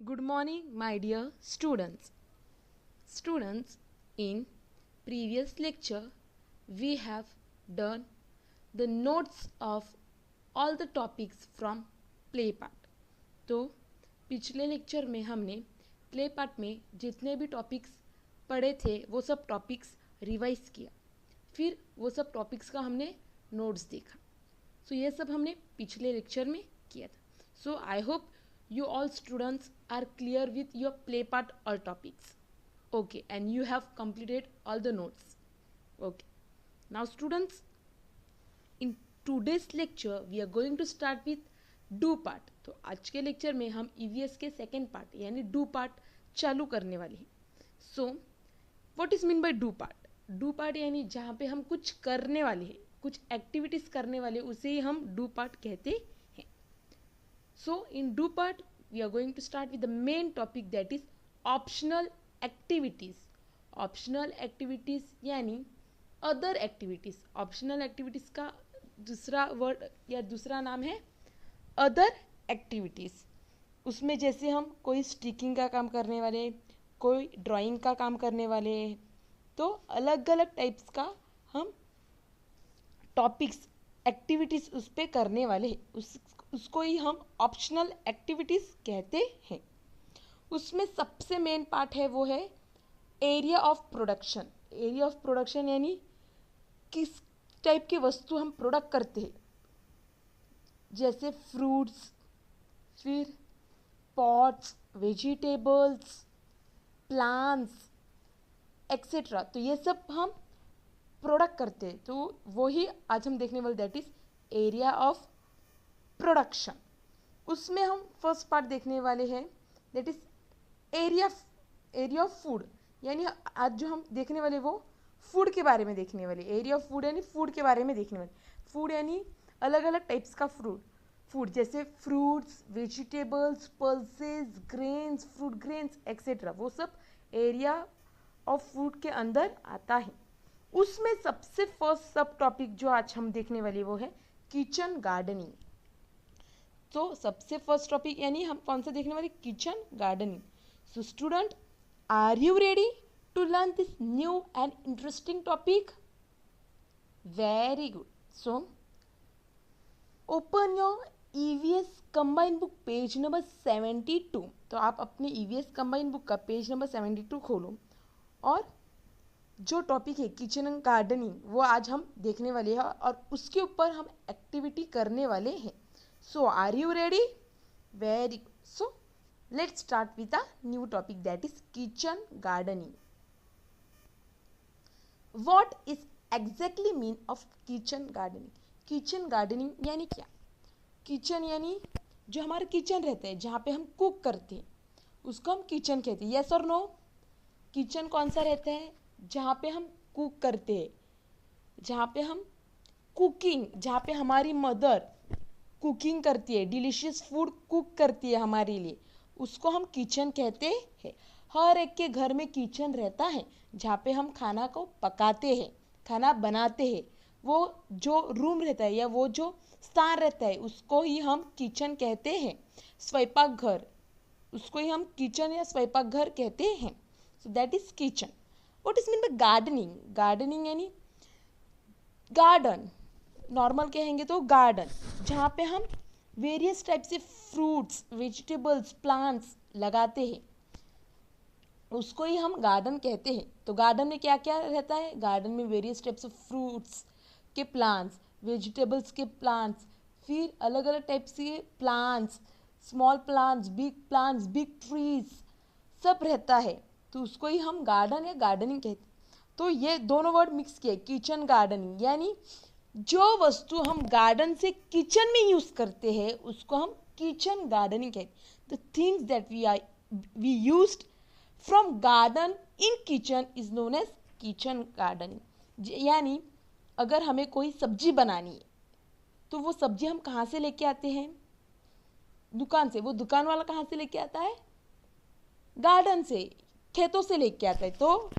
Good morning, my dear students. Students, in previous lecture, we have done the notes of all the topics from play part. तो पिछले lecture में हमने play part में जितने भी topics पढ़े थे वो सब टॉपिक्स रिवाइज किया, फिर वो सब टॉपिक्स का हमने नोट्स देखा. सो ये सब हमने पिछले लेक्चर में किया था. So I hope you all students are clear with your play part all topics. Okay, and you have completed all the notes. Okay, now students, in today's lecture we are going to start with do part. तो आज के lecture में हम EVS के second part यानी do part चालू करने वाले हैं. So what is mean by do part? Do part यानी जहाँ पे हम कुछ करने वाले हैं, कुछ एक्टिविटीज करने वाले, उसे ही हम डू पार्ट कहते हैं. So in do part we are going to start with the main topic, that is optional activities. Optional activities यानी other activities. Optional activities का दूसरा वर्ड या दूसरा नाम है other activities. उसमें जैसे हम कोई स्टिकिंग का काम करने वाले, कोई ड्राइंग का काम करने वाले, तो अलग अलग टाइप्स का हम टॉपिक्स एक्टिविटीज उस पर करने वाले हैं. उसको ही हम ऑप्शनल एक्टिविटीज कहते हैं. उसमें सबसे मेन पार्ट है वो है area of production. Area of production यानी किस टाइप की वस्तु हम प्रोडक्ट करते हैं, जैसे फ्रूट्स, फिर पॉट्स, वेजिटेबल्स, प्लांट्स एक्सेट्रा. तो ये सब हम प्रोडक्ट करते हैं. तो वही आज हम देखने वाले, that is area of production. उसमें हम फर्स्ट पार्ट देखने वाले हैं, that is area of food. यानी आज जो हम देखने वाले वो फूड के बारे में देखने वाले. एरिया ऑफ फूड यानी फूड के बारे में देखने वाले. फूड यानी अलग अलग टाइप्स का फूड जैसे fruits, vegetables, pulses, grains, fruit grains etcetera, वो सब एरिया ऑफ फूड के अंदर आता है. उसमें सबसे फर्स्ट सब टॉपिक जो आज हम देखने वाले वो है किचन गार्डनिंग. तो सबसे फर्स्ट टॉपिक यानी हम कौन सा देखने वाले, kitchen gardening. So student, are you ready to learn this new and interesting topic? Very good. So open your EVS combine book page number 72. तो आप अपने EVS कंबाइन बुक का पेज नंबर 72 खोलो और जो टॉपिक है किचन गार्डनिंग वो आज हम देखने वाले हैं और उसके ऊपर हम एक्टिविटी करने वाले हैं. So are you ready? Very good. So let's start with a new topic, that is kitchen gardening. What is exactly mean of kitchen gardening? Kitchen gardening यानी क्या? किचन यानी जो हमारा किचन रहता है जहाँ पे हम कुक करते हैं उसको हम किचन कहते हैं. यस और नो? किचन कौन सा रहता है? जहाँ पे हम कुक करते हैं, जहाँ पे हम कुकिंग, जहाँ पे हमारी मदर कुकिंग करती है, डिलीशियस फूड कुक करती है हमारे लिए, उसको हम किचन कहते हैं. हर एक के घर में किचन रहता है जहाँ पे हम खाना को पकाते हैं, खाना बनाते हैं. वो जो रूम रहता है या वो जो स्थान रहता है उसको ही हम किचन कहते हैं. स्वयंपाक घर, उसको ही हम किचन या स्वयंपाक घर कहते हैं. So that is kitchen. What is mean by gardening? Gardening यानी गार्डन, नॉर्मल कहेंगे तो गार्डन, जहाँ पे हम वेरियस टाइप से फ्रूट्स, वेजिटेबल्स, प्लांट्स लगाते हैं, उसको ही हम गार्डन कहते हैं. तो गार्डन में क्या क्या रहता है? गार्डन में वेरियस टाइप्स ऑफ फ्रूट्स के प्लांट्स, वेजिटेबल्स के प्लांट्स, फिर अलग अलग टाइप्स के plants, small plants, big trees, सब रहता है. तो उसको ही हम गार्डन या गार्डनिंग कहते हैं. तो ये दोनों वर्ड मिक्स किए, किचन गार्डनिंग, यानी जो वस्तु हम गार्डन से किचन में यूज करते हैं उसको हम किचन गार्डनिंग कहते हैं. The things that we used from garden in kitchen is known as kitchen gardening. यानी अगर हमें कोई सब्जी बनानी है तो वो सब्जी हम कहाँ से लेके आते हैं? दुकान से. वो दुकान वाला कहाँ से लेके आता है? गार्डन से, खेतों से लेके आता है. तो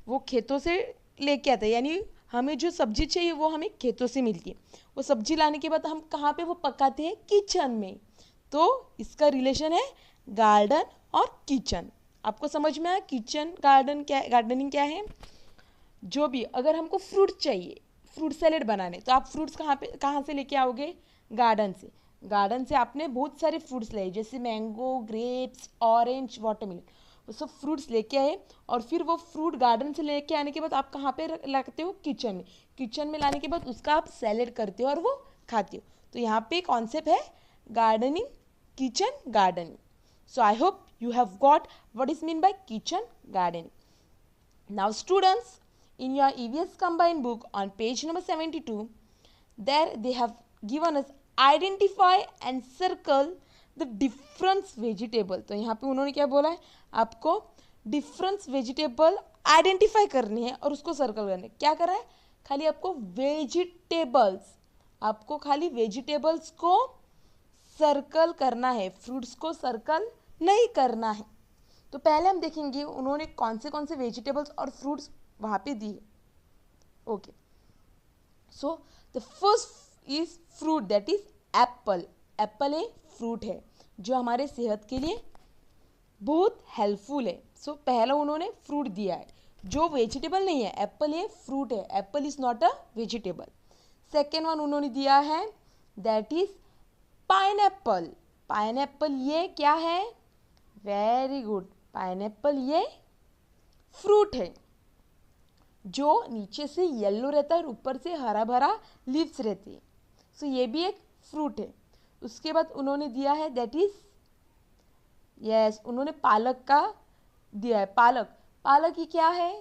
वो खेतों से लेके आता है, यानी हमें जो सब्जी चाहिए वो हमें खेतों से मिलती है. वो सब्जी लाने के बाद हम कहाँ पे वो पकाते हैं? किचन में. तो इसका रिलेशन है गार्डन और किचन। आपको समझ में आया किचन गार्डन क्या, गार्डनिंग क्या है? जो भी अगर हमको फ्रूट चाहिए, फ्रूट सैलेड बनाने, तो आप फ्रूट्स कहाँ से लेके आओगे? गार्डन से। गार्डन से आपने बहुत सारे फ्रूट्स लिए, जैसे मैंगो, ग्रेप्स, ऑरेंज, वाटरमेलन, वो सब फ्रूट्स लेके आए, और फिर वो फ्रूट गार्डन से लेके आने के बाद आप कहाँ पे लाते हो? किचन में। किचन में लाने के बाद उसका आप सैलेड करते हो और वो खाते हो। तो यहाँ पे कॉन्सेप्ट है gardening, kitchen gardening. So I hope you have got what is meant by kitchen gardening. Now students, in your EVS combined book on page number 72, there they have given us identify and circle the different vegetable. तो यहाँ पे उन्होंने क्या बोला है? आपको different vegetable identify करनी है और उसको सर्कल करना है। क्या करना है? खाली आपको वेजिटेबल्स, आपको खाली वेजिटेबल्स को सर्कल करना है, फ्रूट्स को सर्कल नहीं करना है। तो पहले हम देखेंगे उन्होंने कौन से वेजिटेबल्स और फ्रूट्स वहाँ पे दिए। Okay, so the first is fruit, that is Apple. Apple एक फ्रूट है जो हमारे सेहत के लिए बहुत हेल्पफुल है। सो पहला उन्होंने फ्रूट दिया है जो वेजिटेबल नहीं है, एप्पल ये फ्रूट है, Apple is not a vegetable. Second one उन्होंने दिया है दैट इज पाइनएप्पल। पाइनएप्पल ये क्या है? वेरी गुड, पाइनएप्पल ये फ्रूट है जो नीचे से येलो रहता है और ऊपर से हरा भरा लीव्स रहती है। सो ये भी एक फ्रूट है। उसके बाद उन्होंने दिया है दैट इज, यस, उन्होंने पालक का दिया है। पालक, पालक ये क्या है?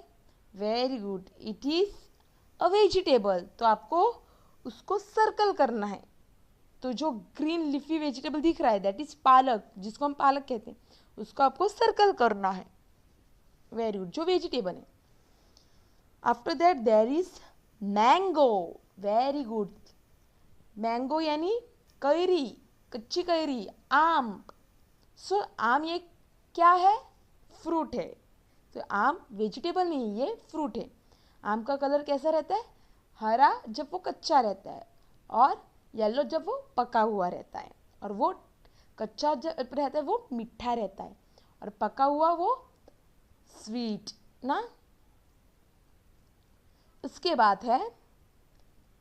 Very good, it is a vegetable. तो आपको उसको सर्कल करना है। तो जो ग्रीन लीफी वेजिटेबल दिख रहा है दैट इज पालक, जिसको हम पालक कहते हैं, उसको आपको सर्कल करना है। वेरी गुड, जो वेजिटेबल है। After that there is mango. Very good, mango यानी कैरी, कच्ची कैरी, आम। सो आम ये क्या है? फ्रूट है। तो आम वेजिटेबल नहीं, ये फ्रूट है। आम का कलर कैसा रहता है? हरा जब वो कच्चा रहता है और येलो जब वो पका हुआ रहता है। और वो कच्चा जब रहता है वो मीठा रहता है और पका हुआ वो स्वीट ना। उसके बाद है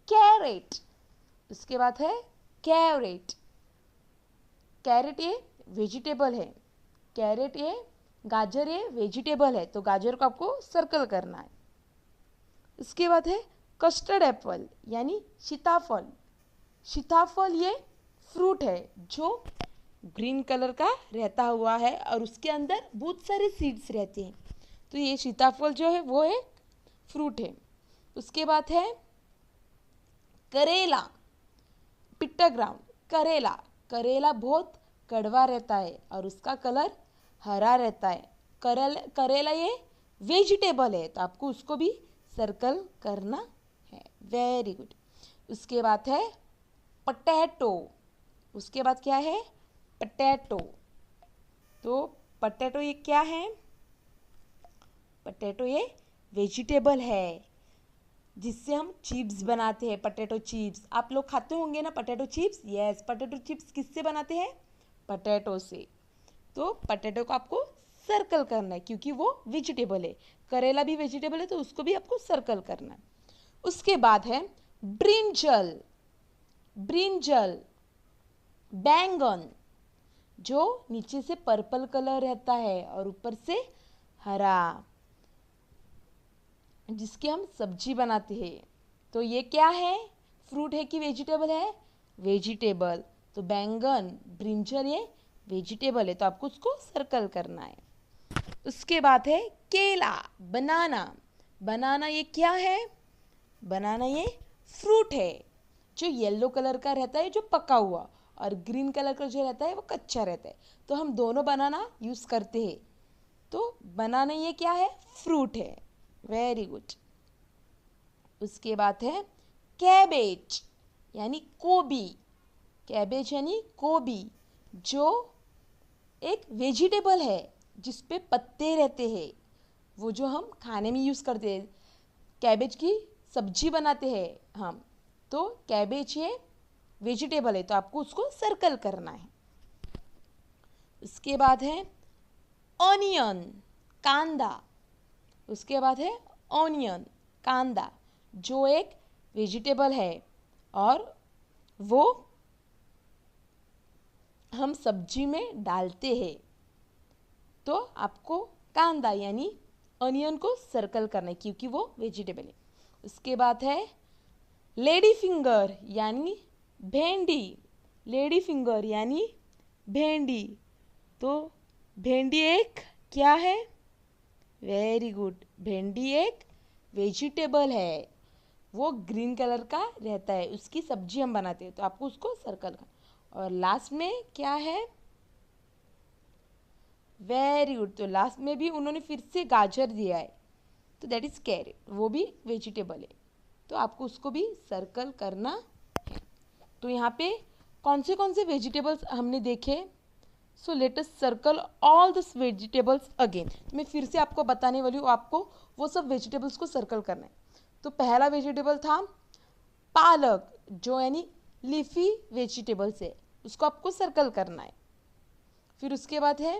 कैरेट। उसके बाद है कैरेट। कैरेट ये वेजिटेबल है। कैरेट ये, गाजर ये वेजिटेबल है, तो गाजर को आपको सर्कल करना है। उसके बाद है कस्टर्ड एप्पल यानी सीताफल। सीताफल ये फ्रूट है जो ग्रीन कलर का रहता हुआ है और उसके अंदर बहुत सारे सीड्स रहते हैं। तो ये सीताफल जो है वो एक फ्रूट है। उसके बाद है करेला, पिट्टा ग्राउंड। करेला, करेला बहुत कड़वा रहता है और उसका कलर हरा रहता है। करेला ये वेजिटेबल है, तो आपको उसको भी सर्कल करना है। Very good. उसके बाद है पटैटो। उसके बाद क्या है? पटैटो। तो पटैटो ये क्या है? पटैटो ये वेजिटेबल है जिससे हम चिप्स बनाते हैं, पटैटो चिप्स। आप लोग खाते होंगे ना potato chips? Yes, potato chips किससे बनाते हैं? पटैटो से। तो पटैटो को आपको सर्कल करना है क्योंकि वो वेजिटेबल है। करेला भी वेजिटेबल है तो उसको भी आपको सर्कल करना है। उसके बाद है ब्रिंजल। ब्रिंजल, बैंगन, जो नीचे से पर्पल कलर रहता है और ऊपर से हरा, जिसकी हम सब्जी बनाते हैं। तो ये क्या है? फ्रूट है कि वेजिटेबल है? वेजिटेबल। तो बैंगन, ब्रिंजल ये वेजिटेबल है, तो आपको उसको सर्कल करना है। उसके बाद है केला, बनाना। बनाना ये क्या है? बनाना ये फ्रूट है जो येलो कलर का रहता है, जो पका हुआ, और ग्रीन कलर का जो रहता है वो कच्चा रहता है। तो हम दोनों बनाना यूज़ करते हैं। तो बनाना ये क्या है? फ्रूट है। Very good. उसके बाद है कैबेज यानी गोभी। कैबेज यानी गोभी, जो एक वेजिटेबल है जिस पे पत्ते रहते हैं, वो जो हम खाने में यूज़ करते हैं। कैबेज की सब्जी बनाते हैं हम, तो कैबेज ये वेजिटेबल है, तो आपको उसको सर्कल करना है। उसके बाद है ऑनियन, कांदा। उसके बाद है ऑनियन, कांदा, जो एक वेजिटेबल है और वो हम सब्जी में डालते हैं। तो आपको कांदा यानी ऑनियन को सर्कल करना है क्योंकि वो वेजिटेबल है। उसके बाद है लेडी फिंगर यानी भेंडी, लेडी फिंगर यानी भेंडी। तो भेंडी एक क्या है? वेरी गुड, भेंडी एक वेजिटेबल है, वो ग्रीन कलर का रहता है, उसकी सब्जी हम बनाते हैं, तो आपको उसको सर्कल करना। और लास्ट में क्या है? वेरी गुड, तो लास्ट में भी उन्होंने फिर से गाजर दिया है, तो दैट इज कैरेट, वो भी वेजिटेबल है, तो आपको उसको भी सर्कल करना है। तो यहाँ पे कौन से वेजिटेबल्स हमने देखे? So let us circle all this vegetables again. मैं फिर से आपको बताने वाली हूँ, आपको वो सब वेजिटेबल्स को सर्कल करना है। तो पहला वेजिटेबल था पालक, जो यानी लीफी वेजिटेबल्स है, उसको आपको सर्कल करना है। फिर उसके बाद है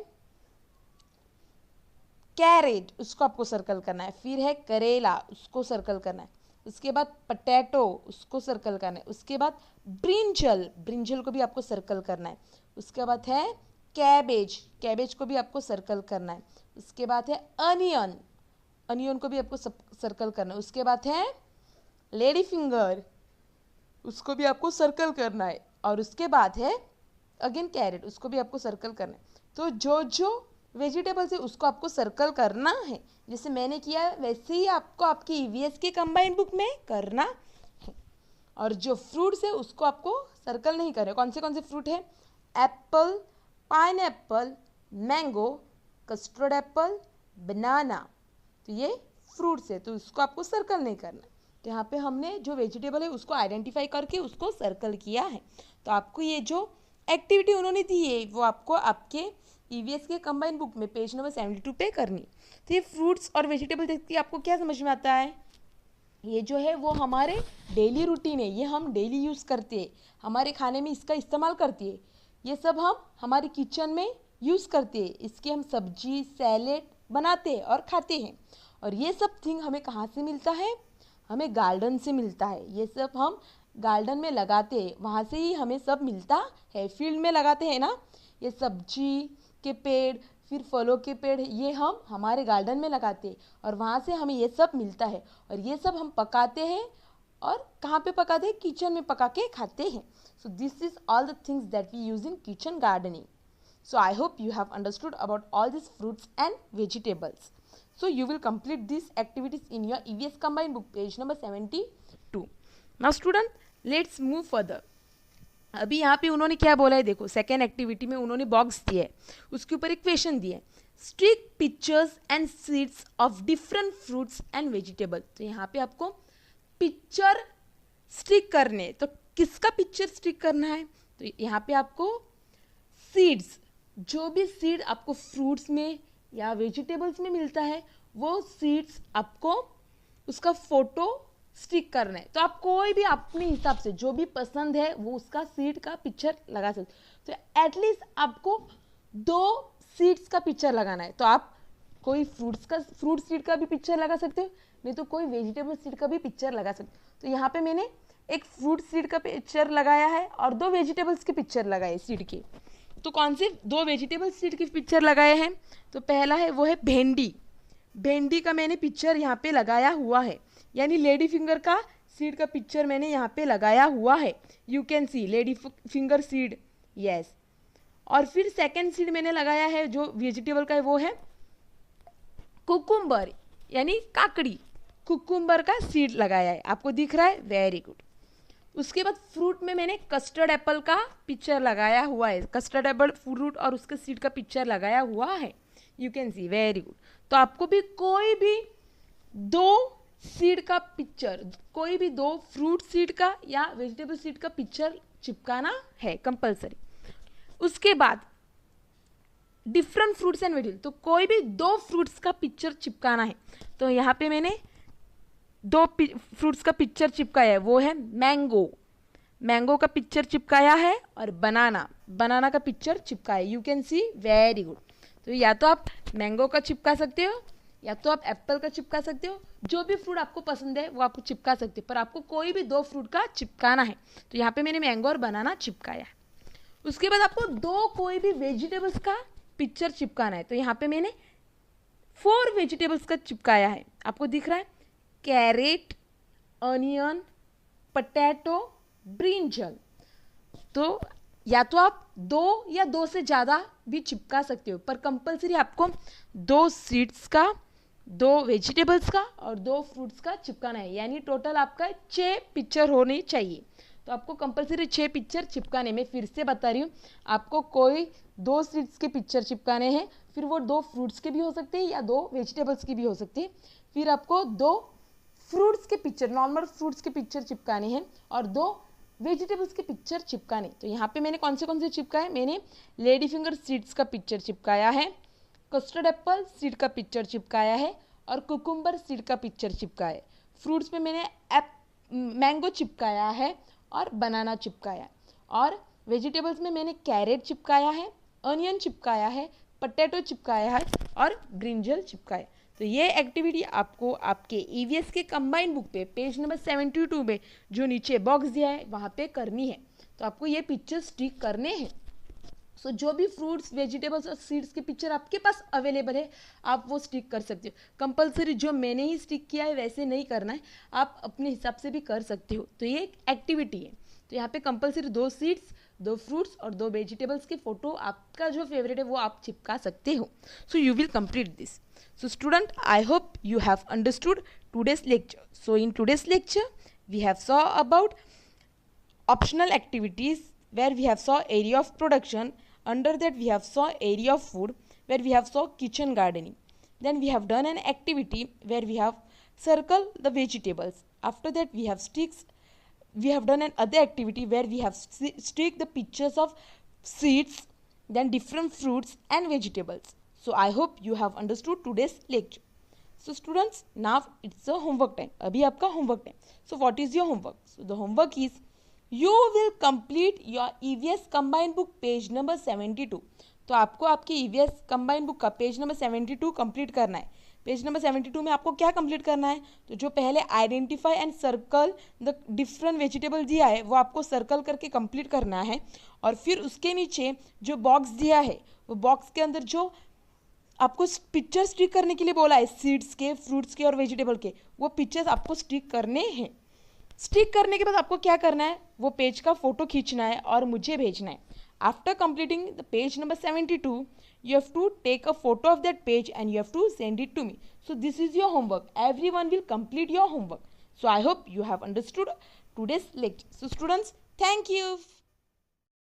कैरेट, उसको आपको सर्कल करना है। फिर है करेला, उसको सर्कल करना है। उसके बाद पटैटो, उसको सर्कल करना है। उसके बाद ब्रिंजल, ब्रिंजल को भी आपको सर्कल करना है। उसके बाद है कैबेज, कैबेज को भी आपको सर्कल करना है। उसके बाद है अनियन, अनियन को भी आपको सर्कल करना है। उसके बाद है लेडी फिंगर, उसको भी आपको सर्कल करना है। और उसके बाद है अगेन कैरेट, उसको भी आपको सर्कल करना है। तो जो जो वेजिटेबल्स है उसको आपको सर्कल करना है, जैसे मैंने किया वैसे ही आपको आपकी ईवीएस के कंबाइन बुक में करना है। और जो फ्रूट्स है उसको आपको सर्कल नहीं करना है। कौन से फ्रूट है? Apple, pineapple, mango, custard apple, banana, तो ये फ्रूट्स है, तो उसको आपको सर्कल नहीं करना। तो यहाँ पे हमने जो वेजिटेबल है उसको आइडेंटिफाई करके उसको सर्कल किया है। तो आपको ये जो एक्टिविटी उन्होंने दी है वो आपको आपके ईवीएस के कंबाइन बुक में पेज नंबर 72 पे करनी। तो ये फ्रूट्स और वेजिटेबल देख के आपको क्या समझ में आता है? ये जो है वो हमारे डेली रूटीन है, ये हम डेली यूज़ करते हैं, हमारे खाने में इसका इस्तेमाल करते हैं, ये सब हम हमारे किचन में यूज़ करते हैं, इसके हम सब्जी सैलेड बनाते हैं और खाते हैं। और ये सब थिंग हमें कहाँ से मिलता है? हमें गार्डन से मिलता है। ये सब हम गार्डन में लगाते हैं, वहाँ से ही हमें सब मिलता है। फील्ड में लगाते हैं ना ये सब्जी के पेड़, फिर फलों के पेड़, ये हम हमारे गार्डन में लगाते हैं और वहाँ से हमें ये सब मिलता है। और ये सब हम पकाते हैं, और कहाँ पे पकाते हैं? किचन में पका के खाते हैं। So this is all the things that we use in kitchen gardening. So I hope you have understood about all these fruits and vegetables. So you will complete these activities in your EVS combined book page number 72. Now student, let's move further. अभी यहाँ पे उन्होंने क्या बोला है देखो, second activity में उन्होंने बॉक्स दिया है, उसके ऊपर एक क्वेश्चन दिया है, stick pictures and seeds of different fruits and vegetable. तो यहाँ पे आपको पिक्चर स्टिक करने, तो किसका पिक्चर स्टिक करना है? तो यहाँ पे आपको सीड्स, जो भी सीड आपको फ्रूट्स में या वेजिटेबल्स में मिलता है वो सीड्स आपको उसका फोटो स्टिक करना है. तो आप कोई भी अपने हिसाब से जो भी पसंद है वो उसका सीड का पिक्चर लगा सकते. तो एटलीस्ट आपको 2 सीड्स का पिक्चर लगाना है. तो आप कोई फ्रूट सीड का भी पिक्चर लगा सकते हो, नहीं तो कोई वेजिटेबल सीड का भी पिक्चर लगा सकते हो. तो यहाँ पे मैंने एक फ्रूट सीड का पिक्चर लगाया है और 2 वेजिटेबल्स के पिक्चर लगाए सीड के. तो कौन से 2 वेजिटेबल सीड के पिक्चर लगाए हैं? तो पहला है वो है भेंडी. भेंडी का मैंने पिक्चर यहाँ पे लगाया हुआ है, यानी लेडी फिंगर का सीड का पिक्चर मैंने यहाँ पे लगाया हुआ है. You can see lady finger seed, yes. और फिर सेकेंड सीड मैंने लगाया है जो वेजिटेबल का है वो है कुकुम्बर, यानी काकड़ी. कुकुम्बर का सीड लगाया है, आपको दिख रहा है? Very good. उसके बाद फ्रूट में मैंने कस्टर्ड एप्पल का पिक्चर लगाया हुआ है, कस्टर्ड एप्पल फ्रूट और उसके सीड का पिक्चर लगाया हुआ है. You can see, very good. तो आपको भी कोई भी 2 सीड का पिक्चर, कोई भी 2 फ्रूट सीड का या वेजिटेबल सीड का पिक्चर चिपकाना है कंपलसरी. उसके बाद डिफरेंट फ्रूट्स एंड वेजिटेबल, तो कोई भी 2 फ्रूट्स का पिक्चर चिपकाना है. तो यहाँ पे मैंने 2 फ्रूट्स का पिक्चर चिपकाया है, वो है मैंगो. मैंगो का पिक्चर चिपकाया है और बनाना का पिक्चर चिपकाया है. You can see, very good. तो या तो आप मैंगो का चिपका सकते हो या तो आप एप्पल का चिपका सकते हो, जो भी फ्रूट आपको पसंद है वो आपको चिपका सकते हो, पर आपको कोई भी 2 फ्रूट का चिपकाना है। तो यहाँ पे मैंने मैंगो और बनाना चिपकाया है। उसके बाद आपको 2 कोई भी वेजिटेबल्स का पिक्चर चिपकाना है। तो यहाँ पे मैंने 4 वेजिटेबल्स का चिपकाया है, आपको दिख रहा है, कैरेट, अनियन, पटैटो, ब्रिंजल। तो या तो आप 2 या 2 से ज़्यादा भी चिपका सकते हो, पर कंपलसरी आपको 2 सीड्स का, 2 वेजिटेबल्स का और 2 फ्रूट्स का चिपकाना है, यानी टोटल आपका 6 पिक्चर होने चाहिए। तो आपको कंपलसरी 6 पिक्चर चिपकाने, मैं फिर से बता रही हूँ, आपको कोई 2 सीड्स के पिक्चर चिपकाने हैं, फिर वो 2 फ्रूट्स के भी हो सकते हैं या 2 वेजिटेबल्स के भी हो सकते हैं, फिर आपको 2 फ्रूट्स के पिक्चर, नॉर्मल फ्रूट्स के पिक्चर चिपकाने हैं और 2 वेजिटेबल्स के पिक्चर चिपकाने। तो यहाँ पे मैंने कौन से चिपकाए, मैंने लेडी फिंगर सीड्स का पिक्चर चिपकाया है, कस्टर्ड एप्पल सीड का पिक्चर चिपकाया है और कुकुम्बर सीड का पिक्चर चिपकाया है। फ्रूट्स में मैंने मैंगो चिपकाया है और बनाना चिपकाया है, और वेजिटेबल्स में मैंने कैरेट चिपकाया है, अनियन चिपकाया है, पटेटो चिपकाया है और ब्रिंजल चिपकाया। तो ये एक्टिविटी आपको आपके ईवीएस के कंबाइन बुक पे पेज नंबर 72 में जो नीचे बॉक्स दिया है वहाँ पे करनी है। तो आपको ये पिक्चर स्टिक करने हैं। सो जो भी फ्रूट्स, वेजिटेबल्स और सीड्स के पिक्चर आपके पास अवेलेबल है आप वो स्टिक कर सकते हो। कंपलसरी जो मैंने ही स्टिक किया है वैसे नहीं करना है, आप अपने हिसाब से भी कर सकते हो। तो ये एक एक्टिविटी है। तो यहाँ पे कंपलसरी 2 सीड्स, 2 फ्रूट्स और 2 वेजिटेबल्स की फोटो आपका जो फेवरेट है वो आप चिपका सकते हो। So you will complete this. So student, I hope you have understood today's lecture. So in today's lecture, we have saw about optional activities where we have saw area of production. Under that we have saw area of food where we have saw kitchen gardening. Then we have done an activity where we have circle the vegetables. After that we have sticks. We have done an other activity where we have stick the pictures of seeds, then different fruits and vegetables. So I hope you have understood today's lecture. So students, now it's a homework time. अभी आपका homework time. So what is your homework? So the homework is you will complete your EVS combined book page number 72. तो आपको आपकी EVS combined book का page number 72 complete करना है। Page number 72 में आपको क्या कंप्लीट करना है, तो जो पहले identify and circle the different vegetable दिया है वो आपको सर्कल करके कंप्लीट करना है, और फिर उसके नीचे जो बॉक्स दिया है वो बॉक्स के अंदर जो आपको पिक्चर स्टिक करने के लिए बोला है सीड्स के, फ्रूट्स के और वेजिटेबल के, वो पिक्चर्स आपको स्टिक करने हैं। स्टिक करने के बाद आपको क्या करना है, वो पेज का फोटो खींचना है और मुझे भेजना है। After completing the page number 72 you have to take a photo of that page and you have to send it to me. So this is your homework. Everyone will complete your homework. So I hope you have understood today's lecture. So students, thank you.